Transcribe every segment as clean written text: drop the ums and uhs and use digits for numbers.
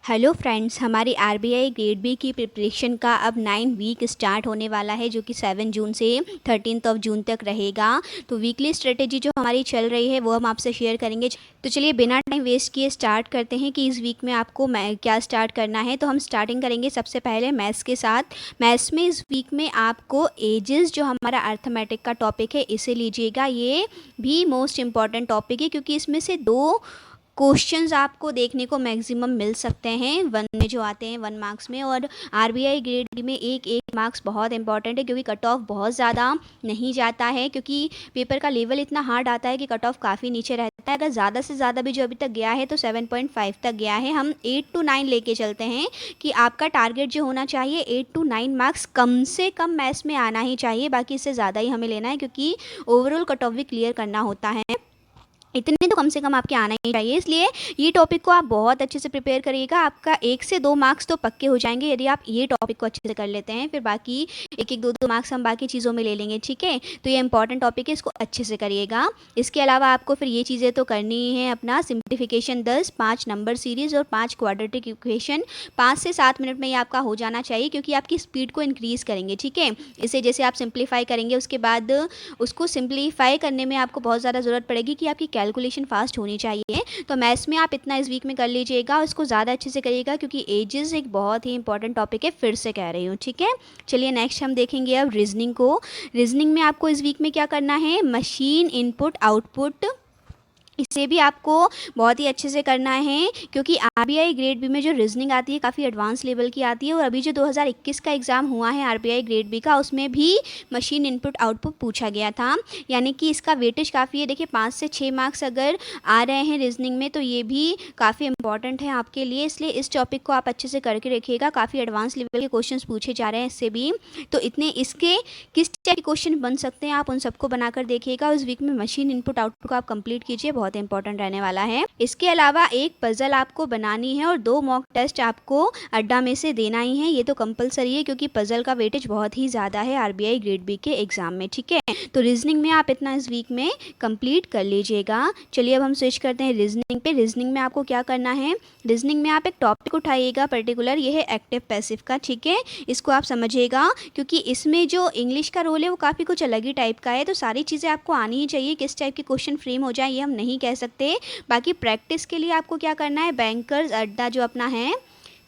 Hello friends, हमारी RBI grade B की preparation का अब 9 वीक स्टार्ट होने वाला है, जो कि 7 जून से 13 जून तक रहेगा। तो वीकली स्ट्रेटेजी जो हमारी चल रही है वो हम आपसे शेयर करेंगे। तो चलिए बिना टाइम वेस्ट किए स्टार्ट करते हैं कि इस वीक में आपको क्या स्टार्ट करना है। तो हम स्टार्टिंग करेंगे सबसे पहले मैथ्स के साथ। मैथ्स में इस वीक में आपको एजेस जो हमारा अर्थमेटिक का टॉपिक है इसे लीजिएगा। ये भी मोस्ट इम्पॉर्टेंट टॉपिक है क्योंकि इसमें से 2 क्वेश्चंस आपको देखने को मैक्सिमम मिल सकते हैं वन में जो आते हैं 1 मार्क्स में। और आरबीआई ग्रेड डी में एक मार्क्स बहुत इंपॉर्टेंट है क्योंकि कट ऑफ बहुत ज़्यादा नहीं जाता है, क्योंकि पेपर का लेवल इतना हार्ड आता है कि कट ऑफ काफ़ी नीचे रहता है। अगर ज़्यादा से ज़्यादा भी जो अभी तक गया है तो 7.5 तक गया है। हम 8 to 9 लेके चलते हैं कि आपका टारगेट जो होना चाहिए 8 to 9 मार्क्स कम से कम मैथ्स में आना ही चाहिए। बाकी इससे ज़्यादा ही हमें लेना है क्योंकि ओवरऑल कट ऑफ भी क्लियर करना होता है। इतने तो कम से कम आपके आना ही चाहिए, इसलिए ये टॉपिक को आप बहुत अच्छे से प्रिपेयर करिएगा। आपका 1 से 2 मार्क्स तो पक्के हो जाएंगे यदि आप ये टॉपिक को अच्छे से कर लेते हैं। फिर बाकी 1-1, 2-2 मार्क्स हम बाकी चीज़ों में ले लेंगे, ठीक है। तो ये इंपॉर्टेंट टॉपिक है, इसको अच्छे से करिएगा। इसके अलावा आपको फिर ये चीज़ें तो करनी ही है, अपना सिंप्लीफिकेशन 10, 5 नंबर सीरीज़ और 5 क्वाड्रेटिक इक्वेशन 5 से 7 मिनट में ये आपका हो जाना चाहिए, क्योंकि आपकी स्पीड को इंक्रीज़ करेंगे, ठीक है। इसे जैसे आप सिंप्लीफाई करेंगे उसके बाद उसको सिंप्लीफाई करने में आपको बहुत ज़्यादा ज़रूरत पड़ेगी कि आपकी कैलकुलेशन फास्ट होनी चाहिए। तो मैथ्स में आप इतना इस वीक में कर लीजिएगा, उसको ज़्यादा अच्छे से करिएगा क्योंकि एजेस एक बहुत ही इंपॉर्टेंट टॉपिक है, फिर से कह रही हूँ, ठीक है। चलिए नेक्स्ट हम देखेंगे अब रीजनिंग को। रीजनिंग में आपको इस वीक में क्या करना है, मशीन इनपुट आउटपुट, इसे भी आपको बहुत ही अच्छे से करना है क्योंकि आरबीआई ग्रेड बी में जो रीजनिंग आती है काफ़ी एडवांस लेवल की आती है। और अभी जो 2021 का एग्ज़ाम हुआ है आरबीआई ग्रेड बी का, उसमें भी मशीन इनपुट आउटपुट पूछा गया था, यानी कि इसका वेटेज काफ़ी है। देखिए 5 से 6 मार्क्स अगर आ रहे हैं रीजनिंग में तो ये भी काफ़ी इंपॉर्टेंट है आपके लिए, इसलिए इस टॉपिक को आप अच्छे से करके रखिएगा। काफ़ी एडवांस लेवल के क्वेश्चन पूछे जा रहे हैं इससे भी। तो इतने इसके किस टाइप के क्वेश्चन बन सकते हैं आप उन सबको बनाकर देखिएगा। उस वीक में मशीन इनपुट आउटपुट को आप कंप्लीट कीजिए, बहुत इंपॉर्टेंट रहने वाला है। इसके अलावा एक पजल आपको बनानी है और 2 मॉक टेस्ट आपको अड्डा में से देना ही है। ये तो कंपलसरी है क्योंकि पजल का वेटेज बहुत ही ज़्यादा है आरबीआई ग्रेड बी के एग्जाम में, ठीक है। तो रीजनिंग में आप इतना इस वीक में कंप्लीट कर लीजिएगा। चलिए अब हम स्विच करते हैं रीजनिंग पे। रीजनिंग में आपको क्या करना है, रीजनिंग में आप एक टॉपिक उठाइएगा पर्टिकुलर, ये है एक्टिव पैसिव का, ठीक है। इसको आप समझिएगा क्योंकि इसमें जो इंग्लिश का रोल है वो काफ़ी कुछ अलग ही टाइप का है। तो सारी चीज़ें आपको आनी ही चाहिए, किस टाइप के क्वेश्चन फ्रेम हो जाए ये हम नहीं कह सकते। बाकी प्रैक्टिस के लिए आपको क्या करना है, बैंकर्स अड्डा जो अपना है,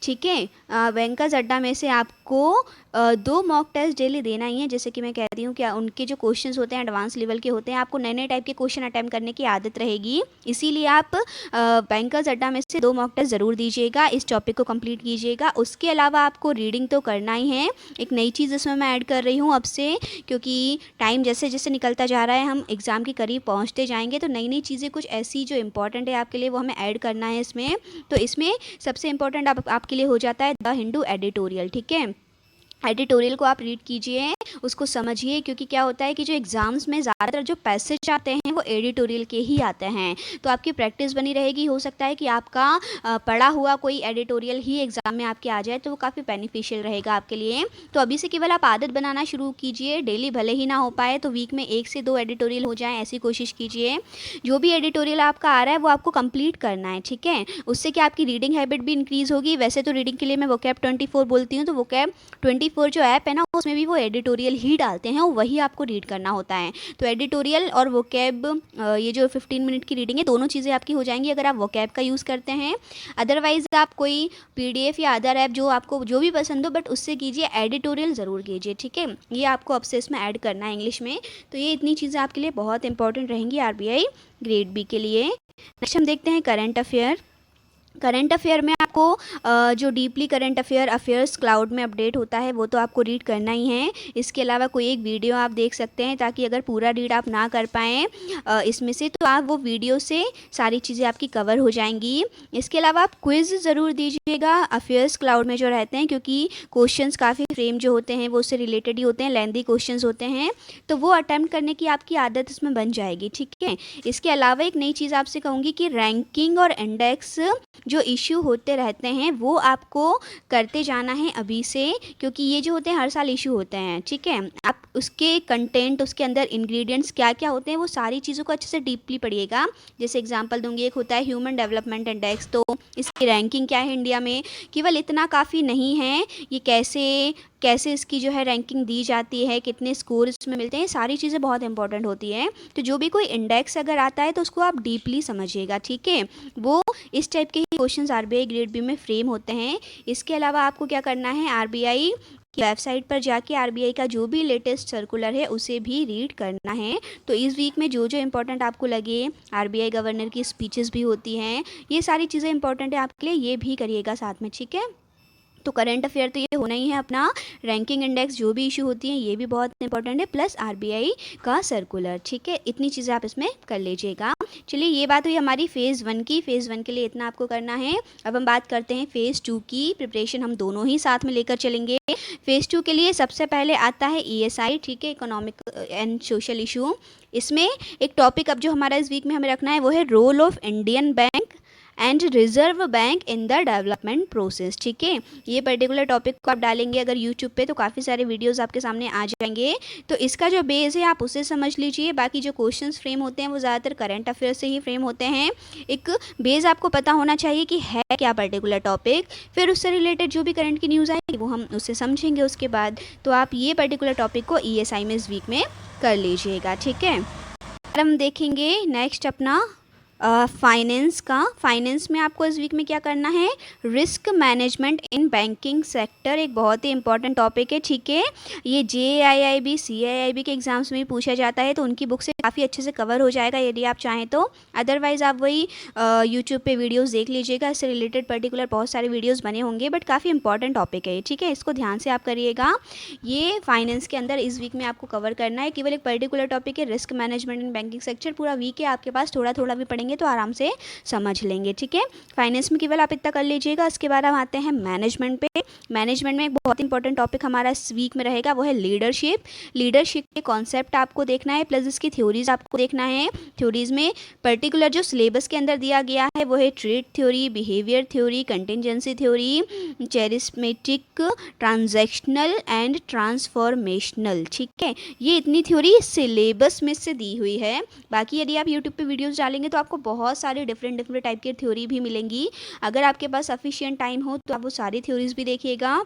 ठीक है, बैंकर्स अड्डा में से आपको 2 मॉक टेस्ट डेली देना ही है। जैसे कि मैं कहती हूँ कि उनके जो क्वेश्चंस होते हैं एडवांस लेवल के होते हैं, आपको नए नए टाइप के क्वेश्चन अटैम्प्ट करने की आदत रहेगी, इसीलिए आप बैंकर्स अड्डा में से 2 मॉक टेस्ट ज़रूर दीजिएगा, इस टॉपिक को कंप्लीट कीजिएगा। उसके अलावा आपको रीडिंग तो करना ही है। एक नई चीज़ इसमें मैं ऐड कर रही हूँ अब से, क्योंकि टाइम जैसे जैसे निकलता जा रहा है हम एग्ज़ाम के करीब पहुँचते जाएंगे, तो नई नई चीज़ें कुछ ऐसी जो इंपॉर्टेंट है आपके लिए वो हमें ऐड करना है इसमें। तो इसमें सबसे इंपॉर्टेंट आपके लिए हो जाता है द हिंदू एडिटोरियल, ठीक है। एडिटोरियल को आप रीड कीजिए, उसको समझिए, क्योंकि क्या होता है कि जो एग्ज़ाम्स में ज़्यादातर जो पैसेज आते हैं वो एडिटोरियल के ही आते हैं। तो आपकी प्रैक्टिस बनी रहेगी। हो सकता है कि आपका पढ़ा हुआ कोई एडिटोरियल ही एग्ज़ाम में आपके आ जाए, तो वो काफ़ी बेनिफिशियल रहेगा आपके लिए। तो अभी से केवल आप आदत बनाना शुरू कीजिए, डेली भले ही ना हो पाए तो वीक में 1 से 2 एडिटोरियल हो जाए, ऐसी कोशिश कीजिए। जो भी एडिटोरियल आपका आ रहा है वो आपको कंप्लीट करना है, ठीक है। उससे क्या आपकी रीडिंग हैबिट भी इंक्रीज़ होगी। वैसे तो रीडिंग के लिए मैं वोकैब 24 बोलती हूँ, तो वोकैब 24 जो ऐप है ना उसमें भी वो एडिटोरियल ही डालते हैं, वही आपको रीड करना होता है। तो एडिटोरियल और वोकैब, ये जो 15 मिनट की रीडिंग है, दोनों चीज़ें आपकी हो जाएंगी अगर आप वोकैब का यूज़ करते हैं। अदरवाइज़ आप कोई पीडीएफ या अदर ऐप जो आपको जो भी पसंद हो, बट उससे कीजिए, एडिटोरियल ज़रूर कीजिए, ठीक है। ये आपको अब से इसमें ऐड करना है इंग्लिश में। तो ये इतनी चीज़ें आपके लिए बहुत इंपॉर्टेंट रहेंगी आरबीआई ग्रेड बी के लिए। नेक्स्ट हम देखते हैं करंट अफेयर। करंट अफेयर में आपको जो डीपली करंट अफेयर्स क्लाउड में अपडेट होता है वो तो आपको रीड करना ही है। इसके अलावा कोई एक वीडियो आप देख सकते हैं, ताकि अगर पूरा रीड आप ना कर पाएँ इसमें से, तो आप वो वीडियो से सारी चीज़ें आपकी कवर हो जाएंगी। इसके अलावा आप क्विज़ ज़रूर दीजिएगा अफेयर्स क्लाउड में जो रहते हैं, क्योंकि क्वेश्चंस काफ़ी फ्रेम जो होते हैं वो उससे रिलेटेड ही होते हैं, लेंदी क्वेश्चंस होते हैं, तो वो अटैम्प्ट करने की आपकी आदत इसमें बन जाएगी, ठीक है। इसके अलावा एक नई चीज़ आपसे कहूँगी कि रैंकिंग और इंडेक्स जो इश्यू होते रहते हैं वो आपको करते जाना है अभी से, क्योंकि ये जो होते हैं हर साल इशू होते हैं, ठीक है। आप उसके कंटेंट, उसके अंदर इंग्रेडिएंट्स क्या क्या होते हैं वो सारी चीज़ों को अच्छे से डीपली पढ़िएगा। जैसे एग्जांपल दूंगी, एक होता है ह्यूमन डेवलपमेंट इंडेक्स, तो इसकी रैंकिंग क्या है इंडिया में, केवल इतना काफ़ी नहीं है, ये कैसे कैसे इसकी जो है रैंकिंग दी जाती है, कितने स्कोर इसमें मिलते हैं, सारी चीज़ें बहुत इंपॉर्टेंट होती हैं। तो जो भी कोई इंडेक्स अगर आता है तो उसको आप डीपली समझिएगा, ठीक है। वो इस टाइप के ही क्वेश्चंस आरबीआई ग्रेड बी में फ्रेम होते हैं। इसके अलावा आपको क्या करना है, आरबीआई की वेबसाइट पर जाके आरबीआई का जो भी लेटेस्ट सर्कुलर है उसे भी रीड करना है। तो इस वीक में जो जो इम्पोर्टेंट आपको लगे, आरबीआई गवर्नर की स्पीचेस भी होती हैं, ये सारी चीज़ें इंपॉर्टेंट है आपके लिए, ये भी करिएगा साथ में, ठीक है। तो करंट अफेयर तो ये होना ही है अपना, रैंकिंग इंडेक्स जो भी इशू होती है ये भी बहुत इंपॉर्टेंट है, प्लस आरबीआई का सर्कुलर, ठीक है। इतनी चीज़ें आप इसमें कर लीजिएगा। चलिए, ये बात हुई हमारी फ़ेज़ 1 की। फ़ेज़ 1 के लिए इतना आपको करना है। अब हम बात करते हैं फ़ेज़ 2 की। प्रिपरेशन हम दोनों ही साथ में लेकर चलेंगे। फ़ेज़ 2 के लिए सबसे पहले आता है ईएसआई, ठीक है, इकोनॉमिक एंड सोशल इशू। इसमें एक टॉपिक अब जो हमारा इस वीक में हमें रखना है वो है role of Indian bank and reserve bank in the development process, ठीक है। ये पर्टिकुलर टॉपिक को आप डालेंगे अगर यूट्यूब पे तो काफ़ी सारे वीडियोस आपके सामने आ जाएंगे। तो इसका जो बेस है आप उसे समझ लीजिए। बाकी जो क्वेश्चंस फ्रेम होते हैं वो ज़्यादातर करंट अफेयर से ही फ्रेम होते हैं। एक बेस आपको पता होना चाहिए कि है क्या पर्टिकुलर टॉपिक, फिर उससे रिलेटेड जो भी करंट की न्यूज़ आएगी वो हम उसे समझेंगे उसके बाद। तो आप ये पर्टिकुलर टॉपिक को ईएसआई में इस वीक में कर लीजिएगा, ठीक है। हम देखेंगे नेक्स्ट अपना फाइनेंस का। फाइनेंस में आपको इस वीक में क्या करना है, risk management in banking sector, एक बहुत ही इंपॉर्टेंट टॉपिक है, ठीक है। ये जेआईआईबी सीआईआईबी के एग्जाम्स में भी पूछा जाता है, तो उनकी बुक से काफ़ी अच्छे से कवर हो जाएगा यदि आप चाहें तो। अदरवाइज़ आप वही यूट्यूब पे वीडियोस देख लीजिएगा, इससे रिलेटेड पर्टिकुलर बहुत सारे वीडियोस बने होंगे, बट काफ़ी इंपॉर्टेंट टॉपिक है, ठीक है। इसको ध्यान से आप करिएगा। ये फाइनेंस के अंदर इस वीक में आपको कवर करना है। केवल एक पर्टिकुलर टॉपिक है, risk management in banking sector. पूरा वीक है आपके पास, थोड़ा थोड़ा भी पढ़ेंगे तो आराम से समझ लेंगे, ठीक है। फाइनेंस में केवल आप इतना कर लीजिएगा। इसके बाद हम आते हैं मैनेजमेंट पे। मैनेजमेंट में एक बहुत इंपॉर्टेंट टॉपिक हमारा इस वीक में रहेगा, वो है लीडरशिप। लीडरशिप के कॉन्सेप्ट आपको देखना है, प्लस इसकी थ्योरीज आपको देखना है। थ्योरीज में पर्टिकुलर जो सिलेबस के अंदर दिया गया है वो है trade theory, behaviour theory, contingency theory, चेरिस्मेटिक, transactional and transformational, ठीक है। ये इतनी थ्योरी सिलेबस में से दी हुई है। बाकी यदि आप यूट्यूब पे वीडियोस डालेंगे तो आपको बहुत सारे डिफरेंट टाइप की थ्योरी भी मिलेंगी। अगर आपके पास सफिशिएंट टाइम हो तो आप वो सारी थ्योरीज भी देखिएगा,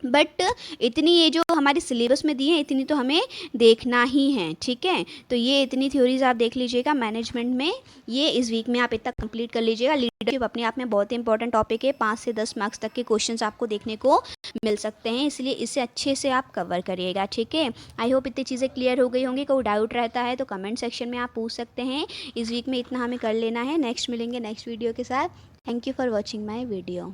बट इतनी ये जो हमारे सिलेबस में दी है इतनी तो हमें देखना ही है, ठीक है। तो ये इतनी थ्योरीज आप देख लीजिएगा मैनेजमेंट में, ये इस वीक में आप इतना कंप्लीट कर लीजिएगा। लीडरशिप अपने आप में बहुत इंपॉर्टेंट टॉपिक है, 5 से 10 मार्क्स तक के क्वेश्चंस आपको देखने को मिल सकते हैं, इसलिए इसे अच्छे से आप कवर करिएगा, ठीक है। आई होप इतनी चीज़ें क्लियर हो गई होंगी। कोई डाउट रहता है तो कमेंट सेक्शन में आप पूछ सकते हैं। इस वीक में इतना हमें कर लेना है। नेक्स्ट मिलेंगे नेक्स्ट वीडियो के साथ। Thank you for watching my video.